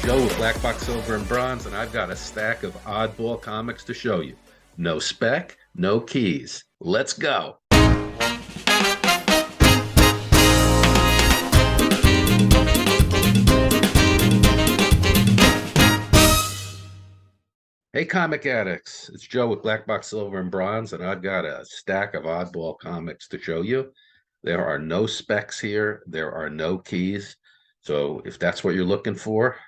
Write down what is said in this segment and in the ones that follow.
Joe with Black Box Silver and Bronze, and I've got a stack of Oddball comics to show you. No spec, no keys. Let's go. Hey, comic addicts. It's Joe with Black Box Silver and Bronze, and I've got a stack of Oddball comics to show you. There are no specs here. There are no keys. So if that's what you're looking for,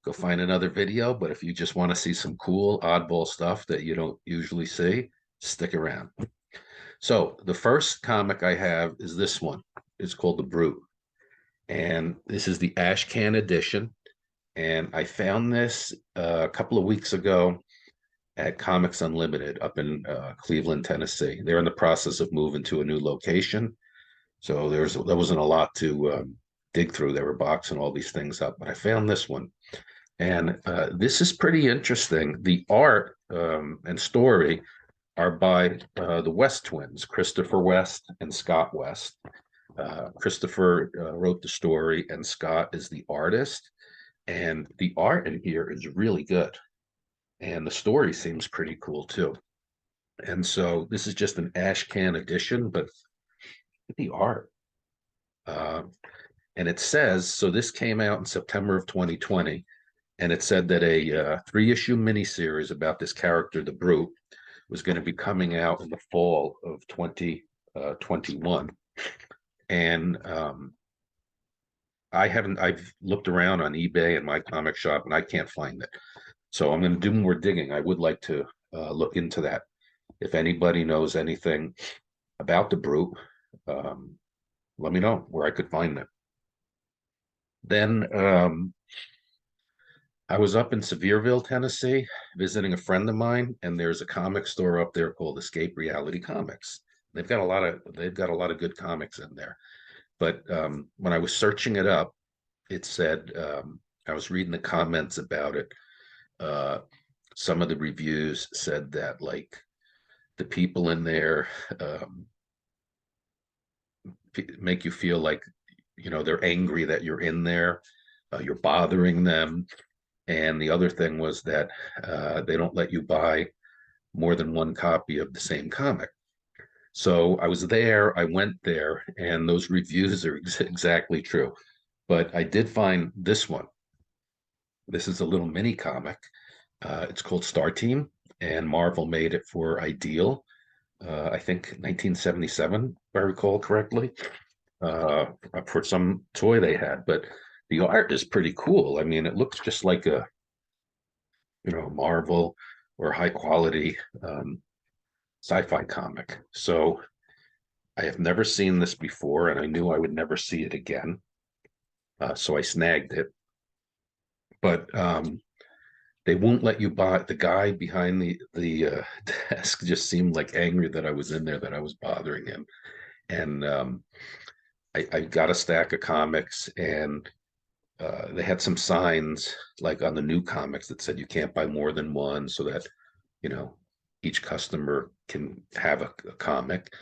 go find another video. But if you just want to see some cool oddball stuff that you don't usually see, stick around. So the first comic I have is this one. It's called The Brute. And this is the Ash Can edition. And I found this a couple of weeks ago at Comics Unlimited up in Cleveland, Tennessee. They're in the process of moving to a new location. So there wasn't a lot to dig through. They were boxing all these things up. But I found this one. And this is pretty interesting. The art and story are by the West twins, Christopher West and Scott West. Christopher wrote the story, and Scott is the artist. And the art in here is really good. And the story seems pretty cool, too. And so this is just an Ash Can edition, but the art. And it says, so this came out in September of 2020. And it said that a 3-issue miniseries about this character, the Brute, was going to be coming out in the fall of 2021. And I've looked around on eBay and my comic shop, and I can't find it. So I'm going to do more digging. I would like to look into that. If anybody knows anything about the Brute, let me know where I could find it. Then I was up in Sevierville, Tennessee, visiting a friend of mine, and there's a comic store up there called Escape Reality Comics. They've got a lot of good comics in there. But when I was searching it up, it said I was reading the comments about it. Some of the reviews said that like the people in there make you feel like they're angry that you're in there, you're bothering them. And the other thing was that they don't let you buy more than one copy of the same comic. So I was there, I went there, and those reviews are exactly true. But I did find this one. This is a little mini comic. It's called Star Team, and Marvel made it for Ideal, I think 1977, if I recall correctly, for some toy they had. But the art is pretty cool. I mean, it looks just like a, Marvel or high quality sci-fi comic. So I have never seen this before, and I knew I would never see it again. So I snagged it. But they won't let you buy. The guy behind the desk just seemed like angry that I was in there, that I was bothering him. And I got a stack of comics, and they had some signs like on the new comics that said you can't buy more than one, so that each customer can have a comic.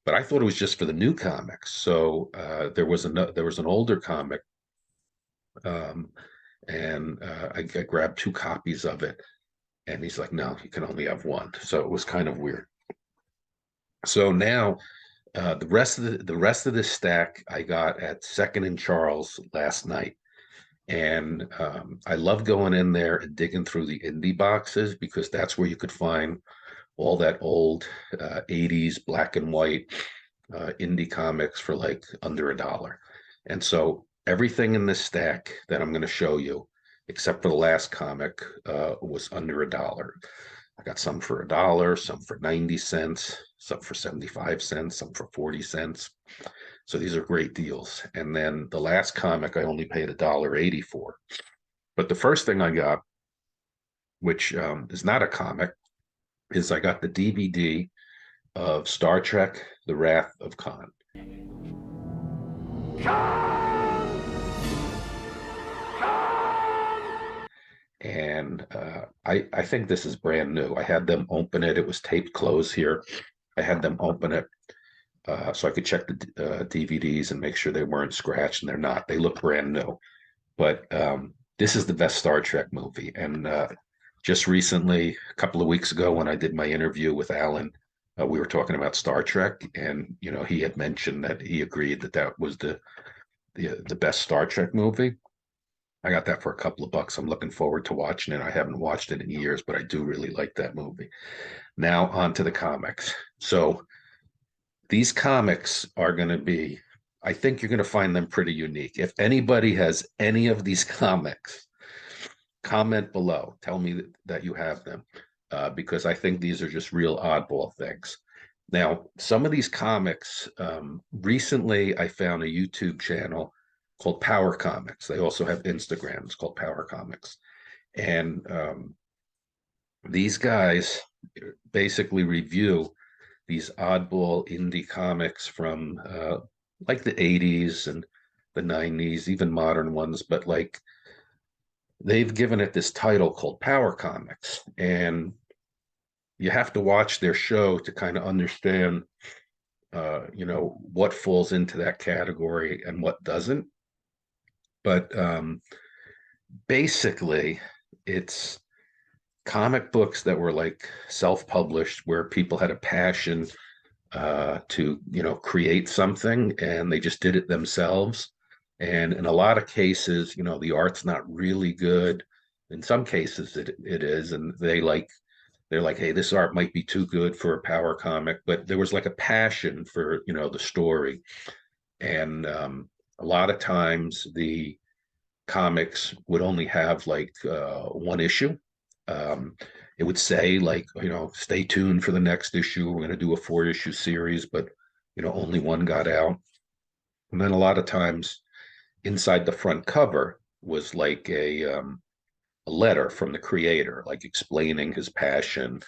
But I thought it was just for the new comics. So there was an older comic, and I grabbed 2 copies of it, and he's like, no, you can only have one. So it was kind of weird. So now the rest of this stack I got at Second and Charles last night. And I love going in there and digging through the indie boxes, because that's where you could find all that old 80s black and white indie comics for like under $1. And so everything in this stack that I'm going to show you, except for the last comic, was under $1. I got some for $1, some for 90 cents, some for 75 cents, some for 40 cents. So these are great deals. And then the last comic I only paid $1.80 for. But the first thing I got, which is not a comic, is I got the DVD of Star Trek: The Wrath of Khan. And I think this is brand new. I had them open it. It was taped closed here. I had them open it so I could check the DVDs and make sure they weren't scratched, and they're not. They look brand new. But This is the best Star Trek movie. And just recently, a couple of weeks ago, when I did my interview with Alan, we were talking about Star Trek, and he had mentioned that he agreed that that was the best Star Trek movie. I got that for a couple of bucks. I'm looking forward to watching it. I haven't watched it in years, but I do really like that movie. Now on to the comics. So these comics are going to be, I think you're going to find them pretty unique. If anybody has any of these comics, comment below. Tell me that you have them, because I think these are just real oddball things. Now, some of these comics, recently I found a YouTube channel called Power Comics. They also have Instagram. It's called Power Comics. And these guys basically review these oddball indie comics from like the 80s and the 90s, even modern ones, but like they've given it this title called Power Comics. And you have to watch their show to kind of understand, what falls into that category and what doesn't. But basically, it's comic books that were like self-published where people had a passion to create something and they just did it themselves. And in a lot of cases, the art's not really good. In some cases it is, and they're like, hey, this art might be too good for a power comic, but there was like a passion for the story. And a lot of times the comics would only have like one issue. Um, it would say like, stay tuned for the next issue. We're going to do a 4-issue series, but only one got out. And then a lot of times inside the front cover was like a letter from the creator, like explaining his passion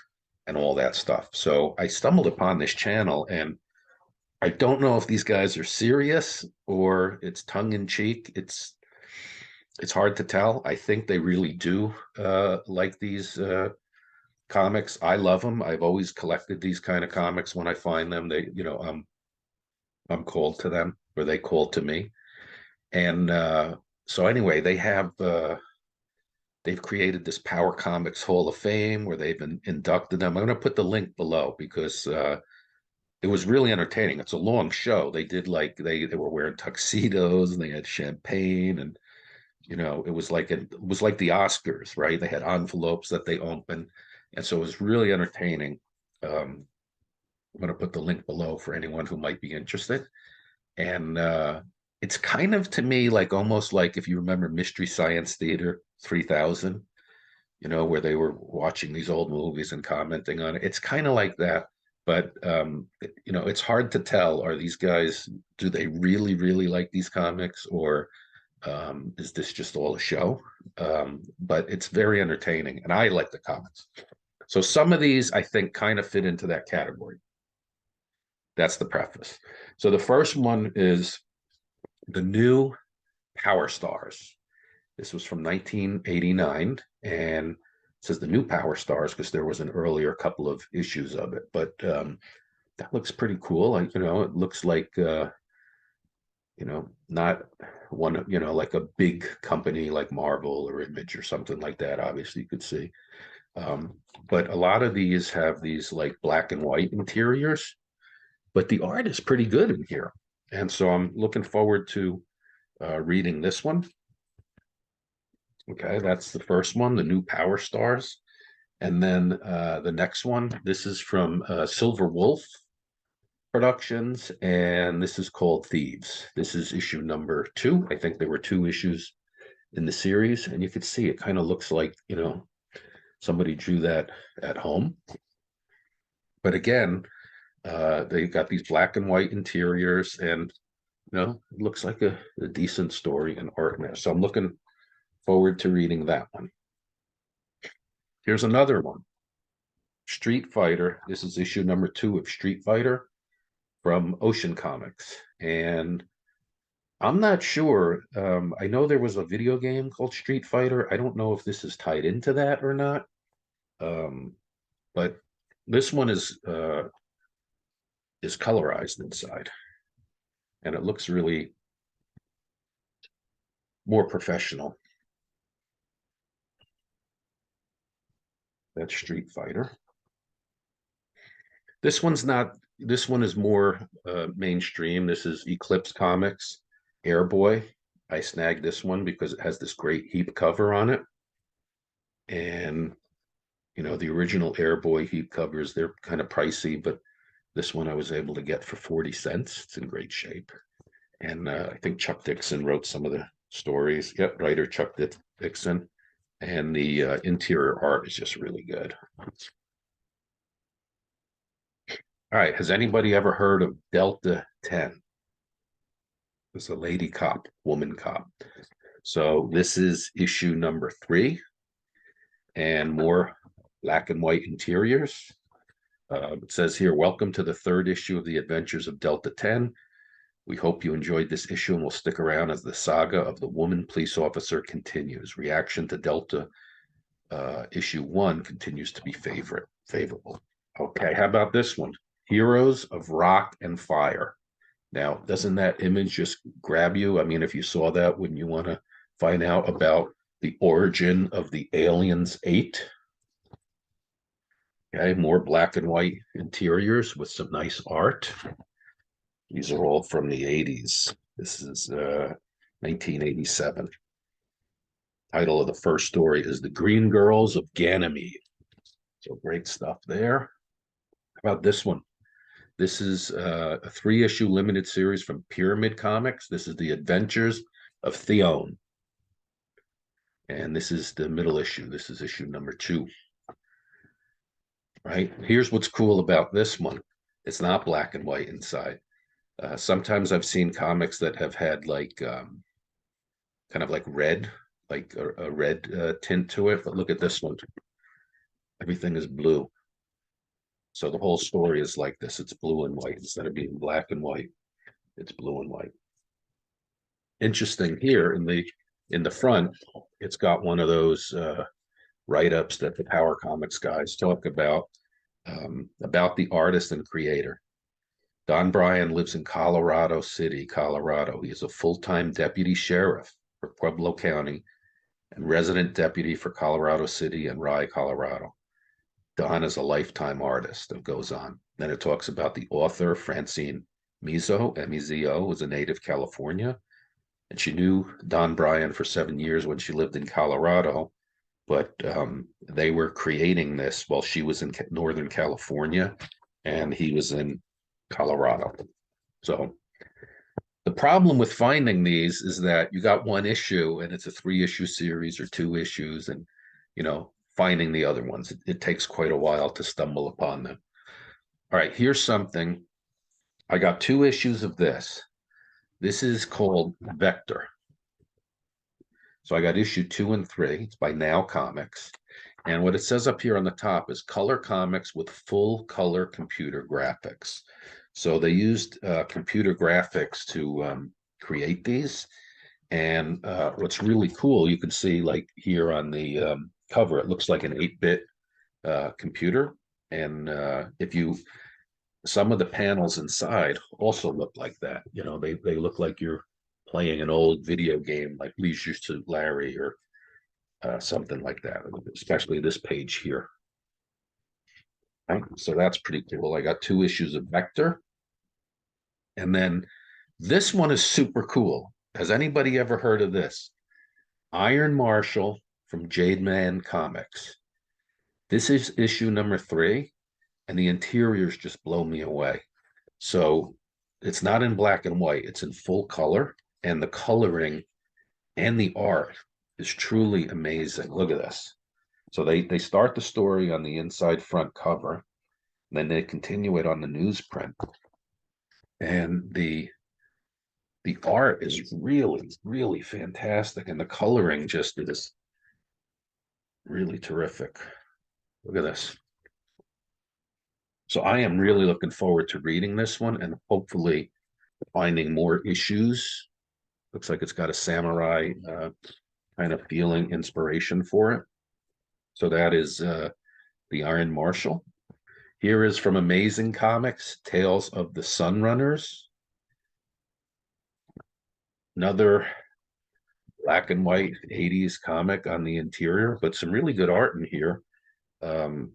and all that stuff. So I stumbled upon this channel, and I don't know if these guys are serious or it's tongue in cheek. It's hard to tell. I think they really do like these comics. I love them. I've always collected these kind of comics when I find them. I'm called to them, or they call to me. And so anyway, they've created this Power Comics Hall of Fame where they've inducted them. I'm going to put the link below because it was really entertaining. It's a long show. They did like they were wearing tuxedos and they had champagne, and it was like the Oscars, right? They had envelopes that they opened, and so it was really entertaining. I'm going to put the link below for anyone who might be interested. And it's kind of to me like almost like if you remember Mystery Science Theater 3000, where they were watching these old movies and commenting on it. It's kind of like that. But it's hard to tell. Are these guys, do they really, really like these comics, or is this just all a show? But it's very entertaining, and I like the comics. So some of these I think kind of fit into that category. That's the preface. So the first one is the new Power Stars. This was from 1989, and it says the new Power Stars because there was an earlier couple of issues of it. But that looks pretty cool. Like, it looks like not one, like a big company like Marvel or Image or something like that. Obviously, you could see. But a lot of these have these like black and white interiors, but the art is pretty good in here. And so I'm looking forward to reading this one. Okay, that's the first one, the new Power Stars. And then the next one, this is from Silver Wolf Productions, and this is called Thieves. This is issue number 2. I think there were 2 issues in the series, and you could see it kind of looks like, somebody drew that at home. But again, they got these black and white interiors, and it looks like a decent story and art there. So I'm looking forward to reading that one. Here's another one, Street Fighter. This is issue number 2 of Street Fighter from Ocean Comics. And I'm not sure. I know there was a video game called Street Fighter. I don't know if this is tied into that or not. But this one is colorized inside, and it looks really more professional. That's Street Fighter. This one's not, this one is more mainstream. This is Eclipse Comics, Airboy. I snagged this one because it has this great heap cover on it. And, you know, the original Airboy heap covers, they're kind of pricey, but this one I was able to get for 40 cents. It's in great shape. And I think Chuck Dixon wrote some of the stories. Yep, writer Chuck Dixon. And the interior art is just really good. All right, has anybody ever heard of Delta 10? It's a lady cop, woman cop. So this is issue number 3 and more black and white interiors. It says here, welcome to the 3rd issue of the Adventures of Delta 10. We hope you enjoyed this issue and will stick around as the saga of the woman police officer continues. Reaction to Delta issue 1 continues to be favorable. Okay, how about this one? Heroes of Rock and Fire. Now, doesn't that image just grab you? I mean, if you saw that, wouldn't you want to find out about the origin of the Aliens 8? Okay, more black and white interiors with some nice art. These are all from the 80s. This is 1987. Title of the first story is The Green Girls of Ganymede. So great stuff there. How about this one? This is a 3-issue limited series from Pyramid Comics. This is The Adventures of Theon. And this is the middle issue. This is issue number 2. Right? Here's what's cool about this one. It's not black and white inside. Sometimes I've seen comics that have had like kind of like red, like a red tint to it. But look at this one. Everything is blue. So the whole story is like this. It's blue and white. Instead of being black and white, it's blue and white. Interesting here in the front, it's got one of those write-ups that the Power Comics guys talk about the artist and creator. Don Bryan lives in Colorado City, Colorado. He is a full-time deputy sheriff for Pueblo County and resident deputy for Colorado City and Rye, Colorado. Don is a lifetime artist. It goes on. Then it talks about the author, Francine Mizo, M-E-Z-O, was a native California. And she knew Don Bryan for 7 years when she lived in Colorado. But they were creating this while she was in Northern California and he was in Colorado. So the problem with finding these is that you got one issue and it's a 3-issue series or 2 issues, and you know, finding the other ones, it takes quite a while to stumble upon them. All right, here's something. I got 2 issues of this. This is called Vector. So I got issue 2 and 3. It's by Now Comics. And what it says up here on the top is color comics with full color computer graphics. So they used computer graphics to create these. And what's really cool, you can see like here on the cover, it looks like an 8-bit computer. And some of the panels inside also look like that. You know, they look like you're playing an old video game like Leisure Suit Larry or something like that, especially this page here. Right? So that's pretty cool. I got 2 issues of Vector. And then this one is super cool. Has anybody ever heard of this? Iron Marshal from Jade Man Comics. This is issue number 3, and the interiors just blow me away. So it's not in black and white, it's in full color, and the coloring and the art is truly amazing. Look at this. So they start the story on the inside front cover, then they continue it on the newsprint. And the art is really, really fantastic, and the coloring just is really terrific. Look at this. So I am really looking forward to reading this one and hopefully finding more issues. Looks like it's got a samurai kind of feeling, inspiration for it. So that is the Iron Marshal. Here is from Amazing Comics, Tales of the Sunrunners. Another black and white 80s comic on the interior, but some really good art in here. Um,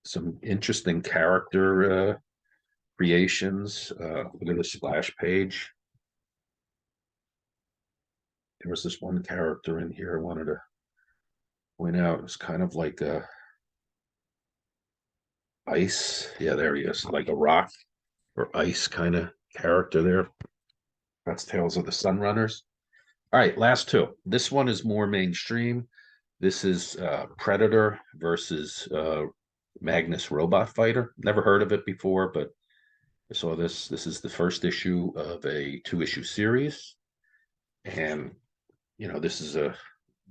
some interesting character creations. Look at the splash page. There was this one character in here I wanted to point out. It's kind of like a ice. Yeah, there he is, like a rock or ice kind of character there. That's Tales of the Sunrunners. All right, last two. This one is more mainstream. This is Predator versus Magnus Robot Fighter. Never heard of it before, but I saw this. This is the first issue of a two-issue series. And, this is a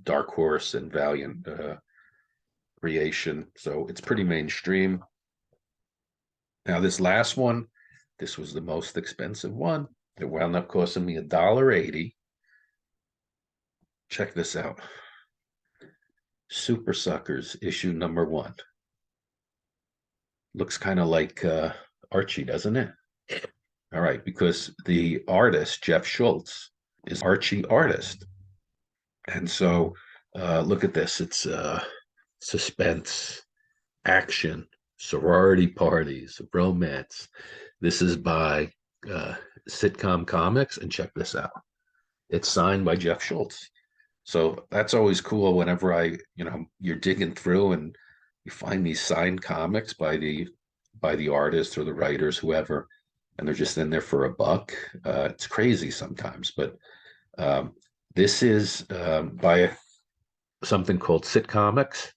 Dark Horse and Valiant creation. So it's pretty mainstream. Now, this last one, this was the most expensive one. It wound up costing me $1.80. Check this out. Super Suckers, issue number 1. Looks kind of like Archie, doesn't it? All right, because the artist, Jeff Schultz, is Archie artist. And so look at this. It's suspense, action, sorority parties, romance. This is by Sitcom Comics. And check this out. It's signed by Jeff Schultz. So that's always cool whenever you're digging through and you find these signed comics by the artist or the writers, whoever, and they're just in there for $1. It's crazy sometimes, but um, this is by something called Sitcomics.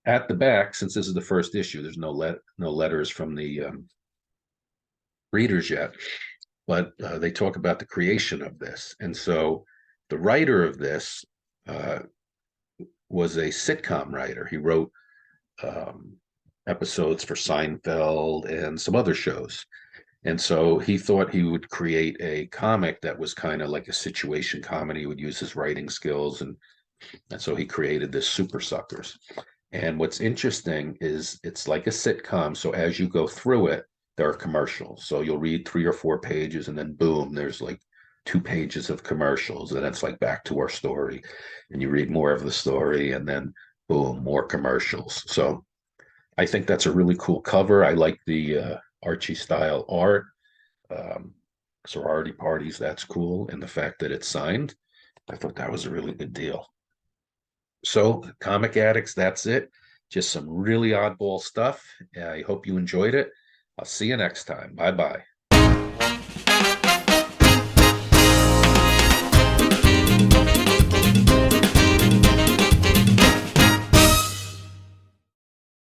At the back, since this is the first issue, there's no letters from the readers yet, but they talk about the creation of this, and so the writer of this was a sitcom writer. He wrote episodes for Seinfeld and some other shows. And so he thought he would create a comic that was kind of like a situation comedy. He would use his writing skills. And so he created this Super Suckers. And what's interesting is it's like a sitcom. So as you go through it, there are commercials. So you'll read 3 or 4 pages and then boom, there's like 2 pages of commercials. And it's like back to our story. And you read more of the story and then boom, more commercials. So I think that's a really cool cover. I like the Archie style art. Um, Sorority parties, that's cool. And the fact that it's signed, I thought that was a really good deal. So, Comic Addicts, that's it. Just some really oddball stuff. I hope you enjoyed it. I'll see you next time. Bye bye.